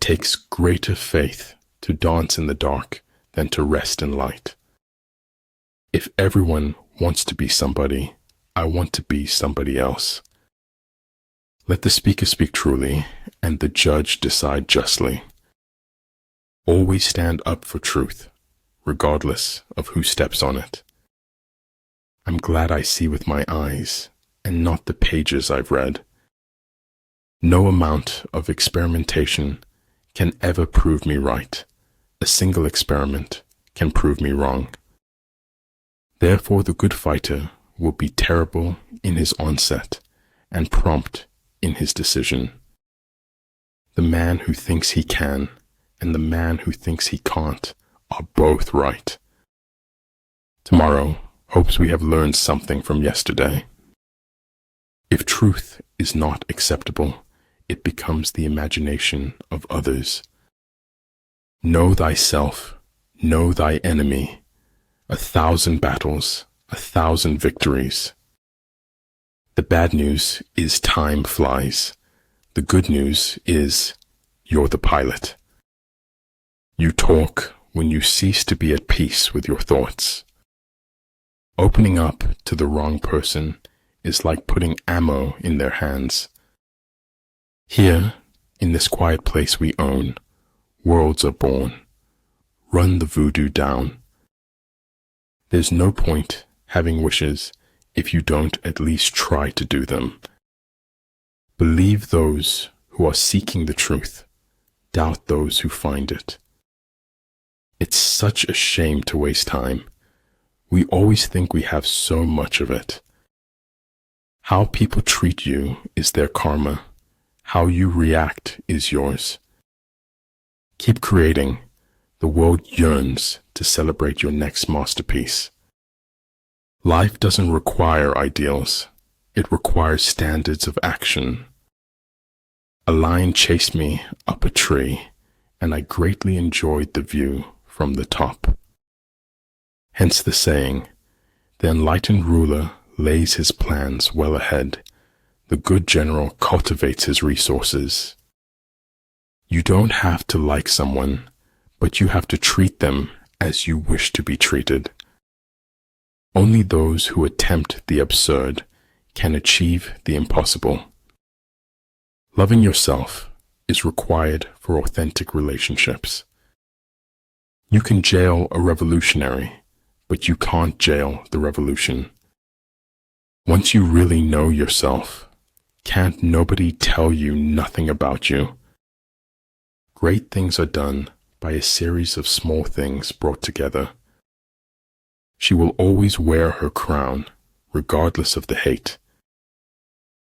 takes greater faith to dance in the dark than to rest in light. If everyone wants to be somebody, I want to be somebody else. Let the speaker speak truly, and the judge decide justly. Always stand up for truth, regardless of who steps on it. I'm glad I see with my eyes, and not the pages I've read. No amount of experimentation can ever prove me right. A single experiment can prove me wrong. Therefore, the good fighter will be terrible in his onset and prompt in his decision. The man who thinks he can and the man who thinks he can't are both right. Tomorrow hopes we have learned something from yesterday. If truth is not acceptable, it becomes the imagination of others. Know thyself, know thy enemy. 1,000 battles, 1,000 victories. The bad news is time flies. The good news is you're the pilot. You talk when you cease to be at peace with your thoughts. Opening up to the wrong person is like putting ammo in their hands. Here, in this quiet place we own, worlds are born. Run the voodoo down. There's no point having wishes if you don't at least try to do them. Believe those who are seeking the truth. Doubt those who find it. It's such a shame to waste time. We always think we have so much of it. How people treat you is their karma. How you react is yours. Keep creating. The world yearns to celebrate your next masterpiece. Life doesn't require ideals. It requires standards of action. A lion chased me up a tree, and I greatly enjoyed the view from the top. Hence the saying, the enlightened ruler lays his plans well ahead. The good general cultivates his resources. You don't have to like someone, but you have to treat them as you wish to be treated. Only those who attempt the absurd can achieve the impossible. Loving yourself is required for authentic relationships. You can jail a revolutionary, but you can't jail the revolution. Once you really know yourself, can't nobody tell you nothing about you. Great things are done by a series of small things brought together. She will always wear her crown, regardless of the hate.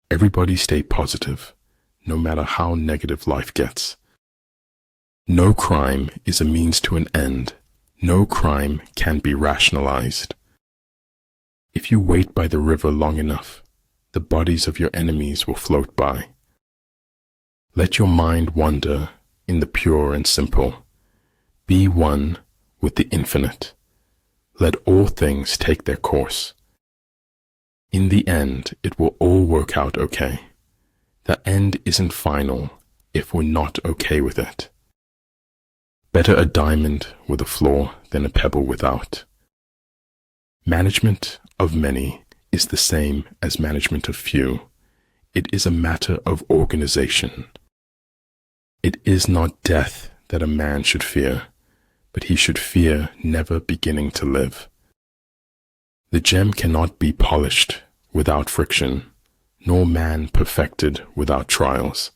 Everybody stay positive, no matter how negative life gets. No crime is a means to an end. No crime can be rationalized. If you wait by the river long enough, the bodies of your enemies will float by. Let your mind wander in the pure and simple. Be one with the infinite. Let all things take their course. In the end, it will all work out okay. The end isn't final if we're not okay with it. Better a diamond with a flaw than a pebble without. Management of many is the same as management of few. It is a matter of organization. It is not death that a man should fear, but he should fear never beginning to live. The gem cannot be polished without friction, nor man perfected without trials.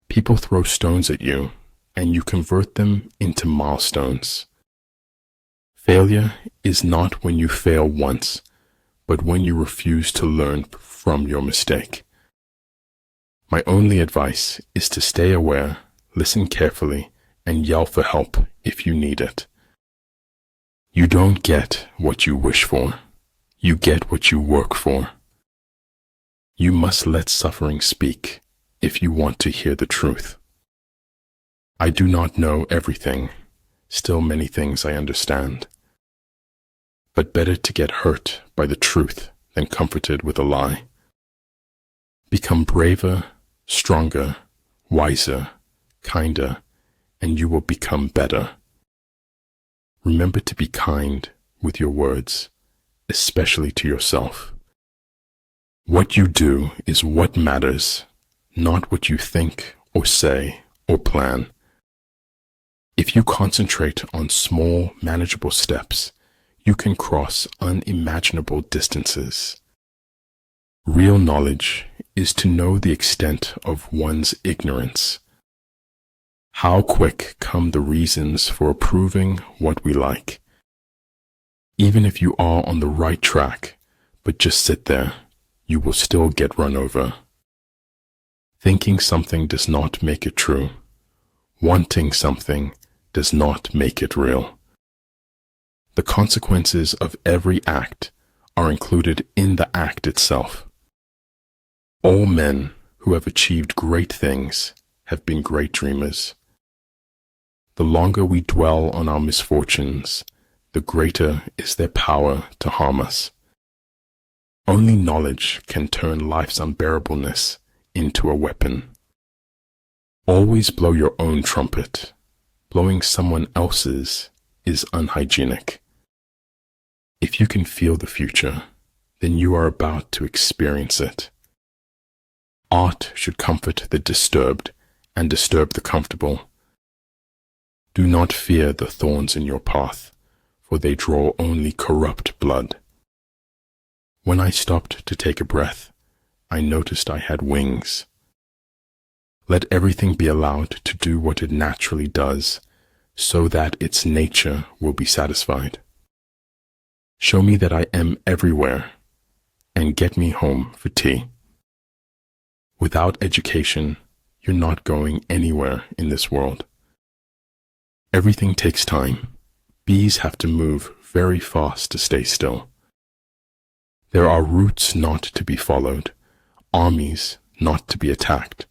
People throw stones at you, and you convert them into milestones. Failure is not when you fail once, but when you refuse to learn from your mistake. My only advice is to stay aware, listen carefully, and yell for help if you need it. You don't get what you wish for. You get what you work for. You must let suffering speak if you want to hear the truth. I do not know everything, still many things I understand. But better to get hurt by the truth than comforted with a lie. Become braver, stronger, wiser, kinder, and you will become better. Remember to be kind with your words, especially to yourself. What you do is what matters, not what you think or say or plan. If you concentrate on small, manageable steps, you can cross unimaginable distances. Real knowledge is to know the extent of one's ignorance. How quick come the reasons for approving what we like. Even if you are on the right track, but just sit there, you will still get run over. Thinking something does not make it true. Wanting something does not make it real. The consequences of every act are included in the act itself. All men who have achieved great things have been great dreamers. The longer we dwell on our misfortunes, the greater is their power to harm us. Only knowledge can turn life's unbearableness into a weapon. Always blow your own trumpet. Blowing someone else's is unhygienic. If you can feel the future, then you are about to experience it. Art should comfort the disturbed and disturb the comfortable. Do not fear the thorns in your path, for they draw only corrupt blood. When I stopped to take a breath, I noticed I had wings. Let everything be allowed to do what it naturally does, so that its nature will be satisfied. Show me that I am everywhere, and get me home for tea. Without education, you're not going anywhere in this world. Everything takes time. Bees have to move very fast to stay still. There are routes not to be followed, armies not to be attacked,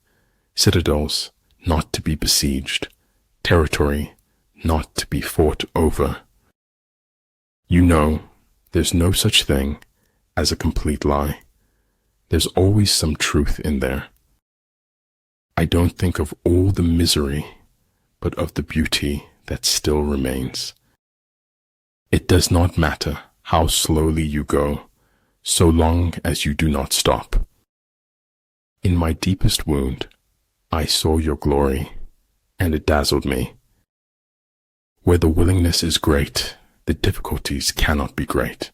citadels not to be besieged, territory not to be fought over. You know, there's no such thing as a complete lie. There's always some truth in there. I don't think of all the misery, but of the beauty that still remains. It does not matter how slowly you go, so long as you do not stop. In my deepest wound, I saw your glory, and it dazzled me. Where the willingness is great, the difficulties cannot be great.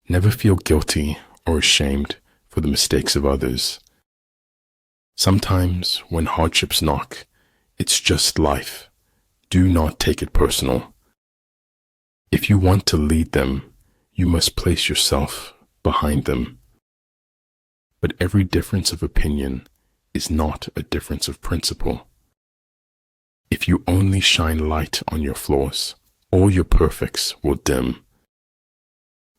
Never feel guilty or ashamed for the mistakes of others. Sometimes, when hardships knock, it's just life. Do not take it personal. If you want to lead them, you must place yourself behind them. But every difference of opinion is not a difference of principle. If you only shine light on your flaws, all your perfects will dim.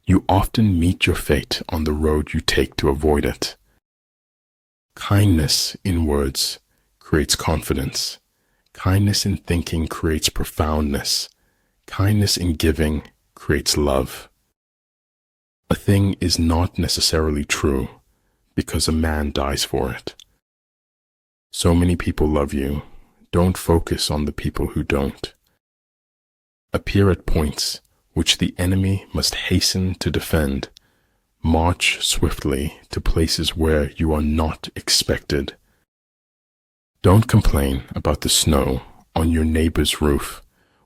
You often meet your fate on the road you take to avoid it. Kindness in words creates confidence. Kindness in thinking creates profoundness. Kindness in giving creates love. A thing is not necessarily true because a man dies for it. So many people love you. Don't focus on the people who don't. Appear at points which the enemy must hasten to defend. March swiftly to places where you are not expected. Don't complain about the snow on your neighbor's roof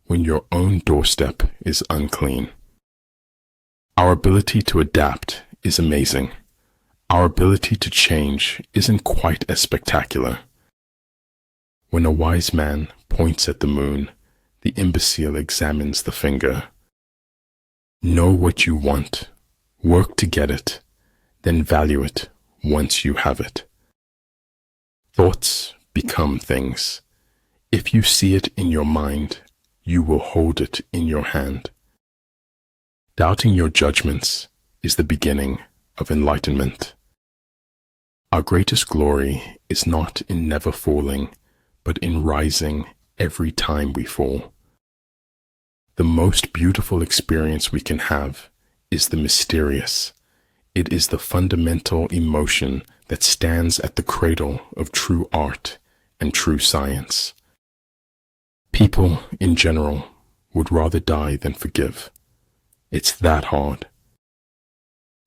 when your own doorstep is unclean. Our ability to adapt is amazing. Our ability to change isn't quite as spectacular. When a wise man points at the moon, the imbecile examines the finger. Know what you want, work to get it, then value it once you have it. Thoughts become things. If you see it in your mind, you will hold it in your hand. Doubting your judgments is the beginning of enlightenment. Our greatest glory is not in never falling, but in rising every time we fall. The most beautiful experience we can have is the mysterious. It is the fundamental emotion that stands at the cradle of true art and true science. People, in general, would rather die than forgive. It's that hard.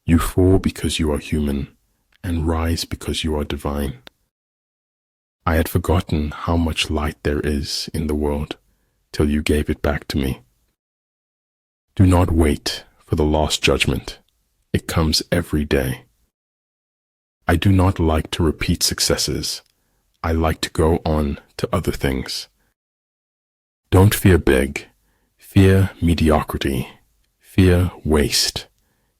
You fall because you are human, and rise because you are divine. I had forgotten how much light there is in the world till you gave it back to me. Do not wait for the last judgment. It comes every day. I do not like to repeat successes. I like to go on to other things. Don't fear big. Fear mediocrity. Fear waste.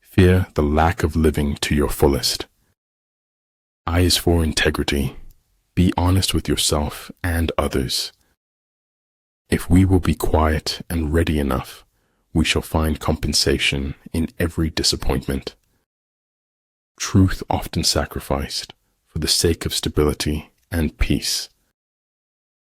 Fear the lack of living to your fullest. I is for integrity. Be honest with yourself and others. If we will be quiet and ready enough, we shall find compensation in every disappointment. Truth often sacrificed for the sake of stability and peace.